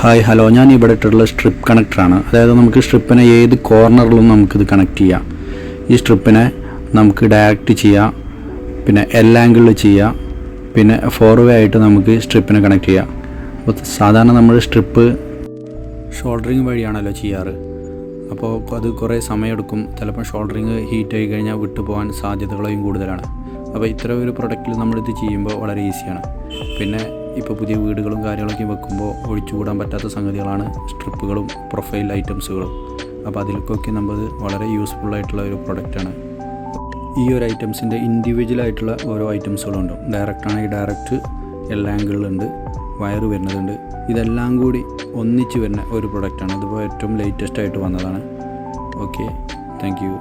Hi hello, ഞാൻ ഇവിടെ ഇട്ടുള്ള strip കണക്ടറാണ്. അതായത് നമുക്ക് സ്ട്രിപ്പിനെ ഏത് കോർണറിലും നമുക്കിത് കണക്ട് ചെയ്യാം. ഈ സ്ട്രിപ്പിനെ നമുക്ക് ഡയറക്റ്റ് ചെയ്യാം, പിന്നെ എൽ ആംഗിളിൽ ചെയ്യാം, പിന്നെ ഫോർ വേ ആയിട്ട് നമുക്ക് സ്ട്രിപ്പിനെ കണക്ട് ചെയ്യാം. അപ്പോൾ സാധാരണ നമ്മൾ സ്ട്രിപ്പ് ഷോൾഡറിങ് വഴിയാണല്ലോ ചെയ്യാറ്. അപ്പോൾ അത് കുറേ സമയമെടുക്കും. ചിലപ്പോൾ ഷോൾഡറിങ് ഹീറ്റ് ആയി കഴിഞ്ഞാൽ വിട്ടു പോകാൻ സാധ്യതകളും കൂടുതലാണ്. അപ്പോൾ ഇത്ര ഒരു പ്രൊഡക്റ്റിൽ നമ്മളിത് ചെയ്യുമ്പോൾ വളരെ ഈസിയാണ്. പിന്നെ ഇപ്പോൾ പുതിയ വീടുകളും കാര്യങ്ങളൊക്കെ വെക്കുമ്പോൾ ഒഴിച്ചുകൂടാൻ പറ്റാത്ത സംഗതികളാണ് സ്ട്രിപ്പുകളും പ്രൊഫൈൽ ഐറ്റംസുകളും. അപ്പോൾ അതിലേക്കൊക്കെ നമ്മൾ വളരെ യൂസ്ഫുള്ളായിട്ടുള്ള ഒരു പ്രൊഡക്റ്റാണ്. ഈ ഒരു ഐറ്റംസിൻ്റെ ഇൻഡിവിജ്വലായിട്ടുള്ള ഓരോ ഐറ്റംസുകളുണ്ട്. ഡയറക്റ്റാണെങ്കിൽ ഡയറക്റ്റ്, എൽ ആംഗിളിലുണ്ട്, വയറ് വരുന്നതുണ്ട്. ഇതെല്ലാം കൂടി ഒന്നിച്ച് വരുന്ന ഒരു പ്രൊഡക്റ്റാണ്. ഇതിപ്പോൾ ഏറ്റവും ലേറ്റസ്റ്റ് ആയിട്ട് വന്നതാണ്. Okay, thank you.